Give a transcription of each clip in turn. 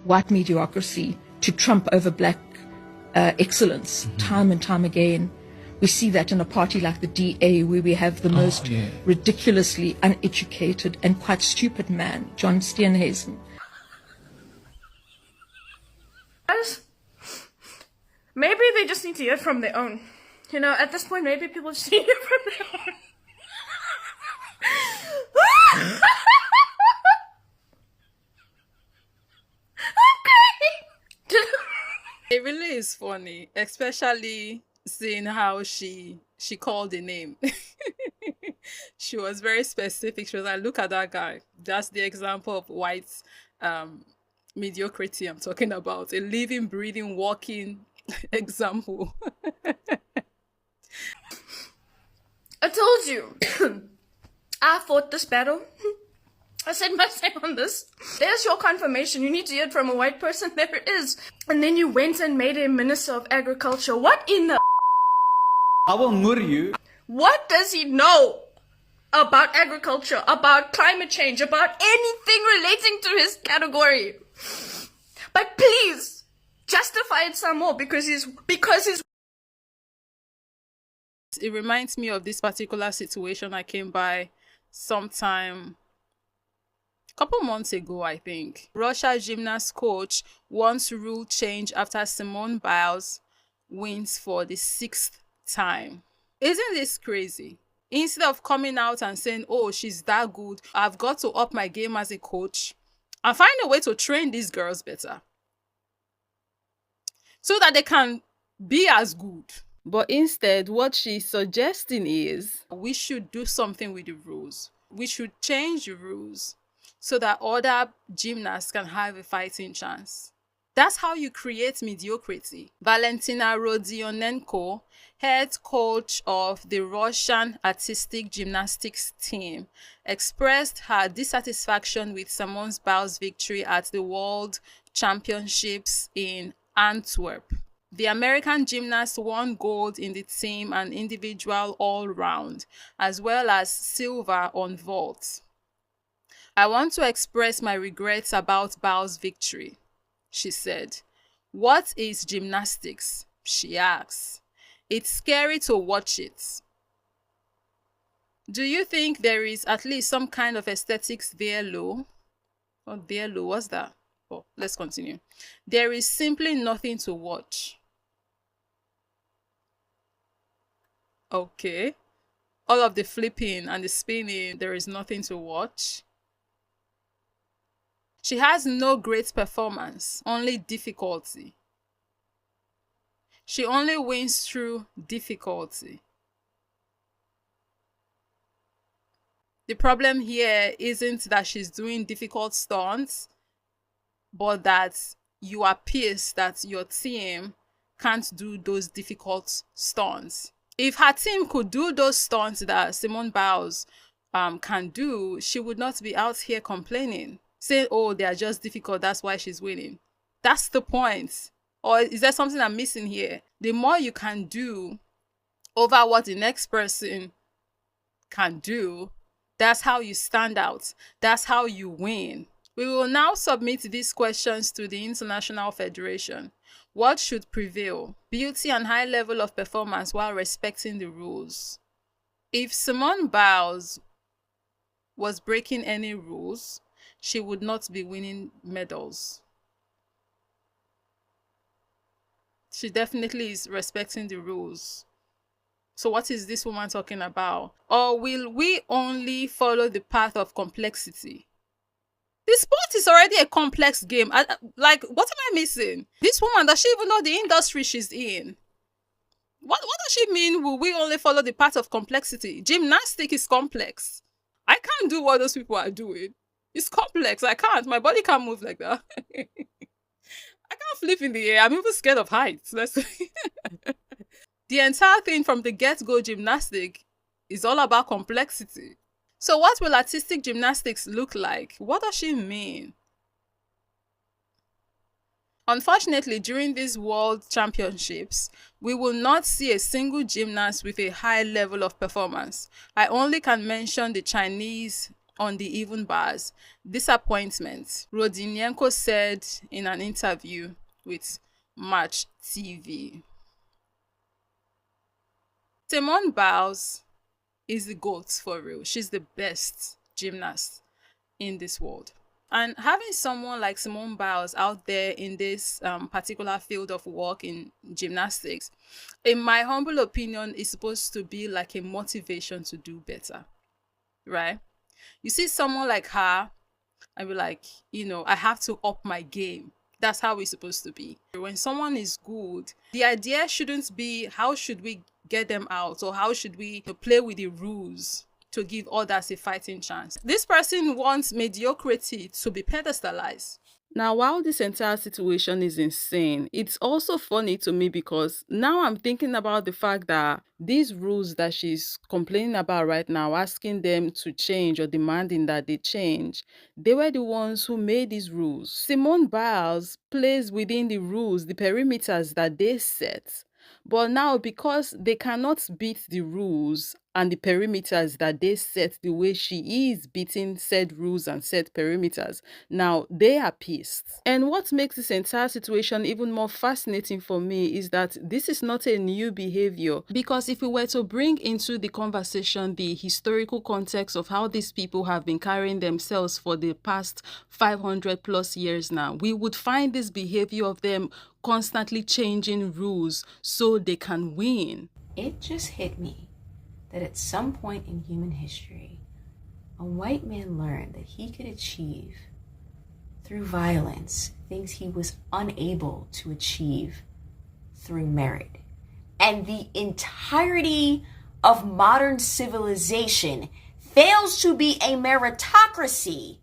white mediocrity to trump over black excellence time and time again. We see that in a party like the DA, where we have the most ridiculously uneducated and quite stupid man, John Steenhuisen. Maybe they just need to hear from their own. You know, at this point, maybe people just need to hear from their own. It really is funny, especially seeing how she called the name. She was very specific. She was like, look at that guy. That's the example of white mediocrity I'm talking about. A living, breathing, walking example. I told you. I fought this battle. I said my say on this. There's your confirmation. You need to hear it from a white person. There it is. And then you went and made him Minister of Agriculture. What in the... I will murder you. What does he know about agriculture, about climate change, about anything relating to his category? But please, justify it some more because he's... It reminds me of this particular situation I came by sometime... couple months ago, I think. Russia gymnast coach wants rule change after Simone Biles wins for the 6th time. Isn't this crazy? Instead of coming out and saying, oh, she's that good, I've got to up my game as a coach and find a way to train these girls better so that they can be as good. But instead, what she's suggesting is we should do something with the rules. We should change the rules so that other gymnasts can have a fighting chance. That's how you create mediocrity. Valentina Rodionenko, head coach of the Russian artistic gymnastics team, expressed her dissatisfaction with Simone Biles' victory at the World Championships in Antwerp. The American gymnast won gold in the team and individual all-round, as well as silver on vault. I want to express my regrets about Biles' victory, she said. What is gymnastics? She asks. It's scary to watch it. Do you think there is at least some kind of aesthetics there low? Oh, there low, what's that? Oh, let's continue. There is simply nothing to watch. Okay. All of the flipping and the spinning, there is nothing to watch. She has no great performance, only difficulty. She only wins through difficulty. The problem here isn't that she's doing difficult stunts, but that you are pissed that your team can't do those difficult stunts. If her team could do those stunts that Simone Biles can do, she would not be out here complaining, saying, oh, they are just difficult, that's why she's winning. That's the point. Or is there something I'm missing here? The more you can do over what the next person can do, that's how you stand out. That's how you win. We will now submit these questions to the International Federation. What should prevail? Beauty and high level of performance while respecting the rules. If Simone Biles was breaking any rules, she would not be winning medals. She definitely is respecting the rules. So what is this woman talking about? Or will we only follow the path of complexity? The sport is already a complex game. Like, what am I missing? This woman, does she even know the industry she's in? What does she mean, will we only follow the path of complexity? Gymnastics is complex. I can't do what those people are doing. It's complex. I can't. My body can't move like that. I can't flip in the air. I'm even scared of heights. The entire thing from the get-go gymnastic is all about complexity. So what will artistic gymnastics look like? What does she mean? Unfortunately, during these World Championships, we will not see a single gymnast with a high level of performance. I only can mention the Chinese on the even bars. Disappointment. Rodionenko said in an interview with Match TV. Simone Biles is the GOAT for real. She's the best gymnast in this world. And having someone like Simone Biles out there in this particular field of work in gymnastics, in my humble opinion, is supposed to be like a motivation to do better, right? You see someone like her, and be like, I have to up my game. That's how it's supposed to be. When someone is good, the idea shouldn't be how should we get them out, or how should we play with the rules to give others a fighting chance. This person wants mediocrity to be pedestalized. Now, while this entire situation is insane, it's also funny to me because now I'm thinking about the fact that these rules that she's complaining about right now, asking them to change or demanding that they change, they were the ones who made these rules. Simone Biles plays within the rules, the perimeters that they set. But now, because they cannot beat the rules and the perimeters that they set the way she is beating said rules and said perimeters, now they are pissed. And what makes this entire situation even more fascinating for me is that this is not a new behavior. Because if we were to bring into the conversation the historical context of how these people have been carrying themselves for the past 500 plus years now, we would find this behavior of them constantly changing rules so they can win. It just hit me that at some point in human history, a white man learned that he could achieve through violence things he was unable to achieve through merit. And the entirety of modern civilization fails to be a meritocracy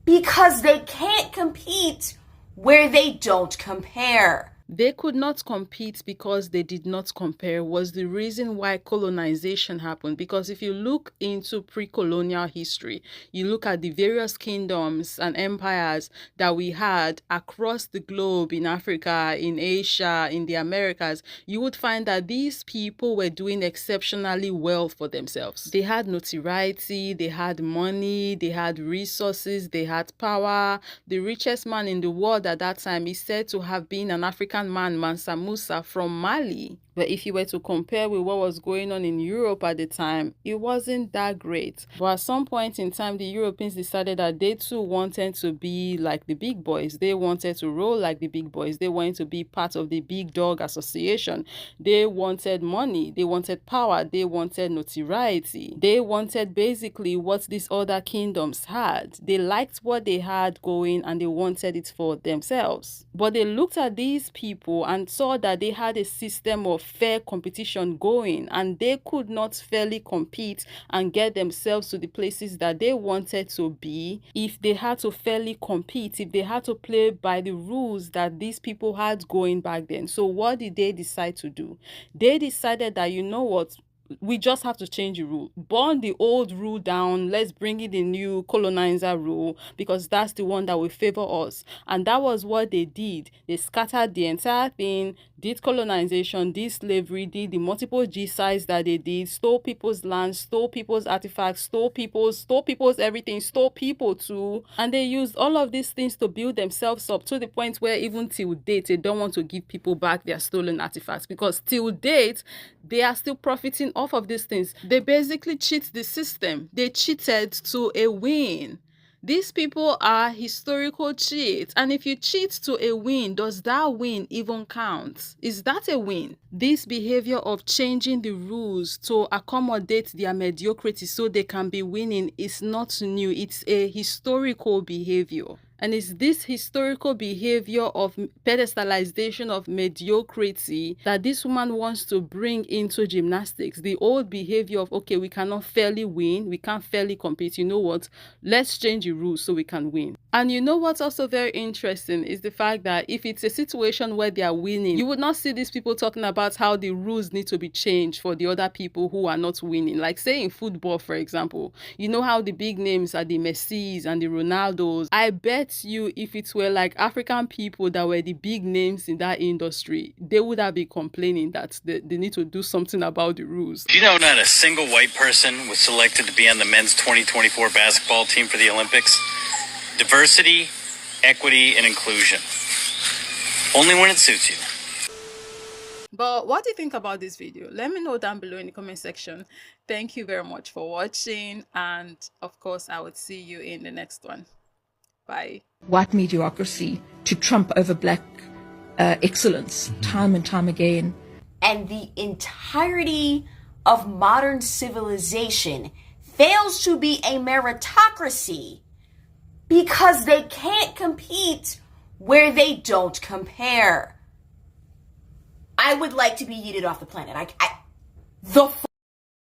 because they can't compete where they don't compare. They could not compete because they did not compare was the reason why colonization happened. Because if you look into pre-colonial history, you look at the various kingdoms and empires that we had across the globe, in Africa, in Asia, in the Americas, you would find that these people were doing exceptionally well for themselves. They had notoriety, they had money, they had resources, they had power. The richest man in the world at that time is said to have been an African man, Mansa Musa, from Mali. But if you were to compare with what was going on in Europe at the time, it wasn't that great. But at some point in time, the Europeans decided that they too wanted to be like the big boys. They wanted to roll like the big boys. They wanted to be part of the big dog association. They wanted money. They wanted power. They wanted notoriety. They wanted basically what these other kingdoms had. They liked what they had going and they wanted it for themselves. But they looked at these people and saw that they had a system of fair competition going, and they could not fairly compete and get themselves to the places that they wanted to be if they had to fairly compete, if they had to play by the rules that these people had going back then. So what did they decide to do? They decided that, you know what, we just have to change the rule. Burn the old rule down. Let's bring in the new colonizer rule because that's the one that will favor us. And that was what they did. They scattered the entire thing, did colonization, did slavery, did the multiple genocides that they did, stole people's land, stole people's artifacts, stole people's everything, stole people too. And they used all of these things to build themselves up to the point where even till date, they don't want to give people back their stolen artifacts because till date, they are still profiting off of these things. They basically cheat the system. They cheated to a win. These people are historical cheats. And if you cheat to a win, does that win even count? Is that a win? This behavior of changing the rules to accommodate their mediocrity so they can be winning is not new. It's a historical behavior. And it's this historical behavior of pedestalization of mediocrity that this woman wants to bring into gymnastics. The old behavior of, okay, we cannot fairly win, we can't fairly compete. You know what? Let's change the rules so we can win. And you know what's also very interesting is the fact that if it's a situation where they are winning, you would not see these people talking about how the rules need to be changed for the other people who are not winning. Like say in football, for example, you know how the big names are the Messis and the Ronaldos. I bet bet you if it were like African people that were the big names in that industry, they would have been complaining that they need to do something about the rules. Do you know not a single white person was selected to be on the men's 2024 basketball team for the Olympics? Diversity, equity, and inclusion. Only when it suits you. But what do you think about this video? Let me know down below in the comment section. Thank you very much for watching, and of course I would see you in the next one. Bye. White mediocrity to trump over black excellence time and time again. And the entirety of modern civilization fails to be a meritocracy because they can't compete where they don't compare. I would like to be yeeted off the planet.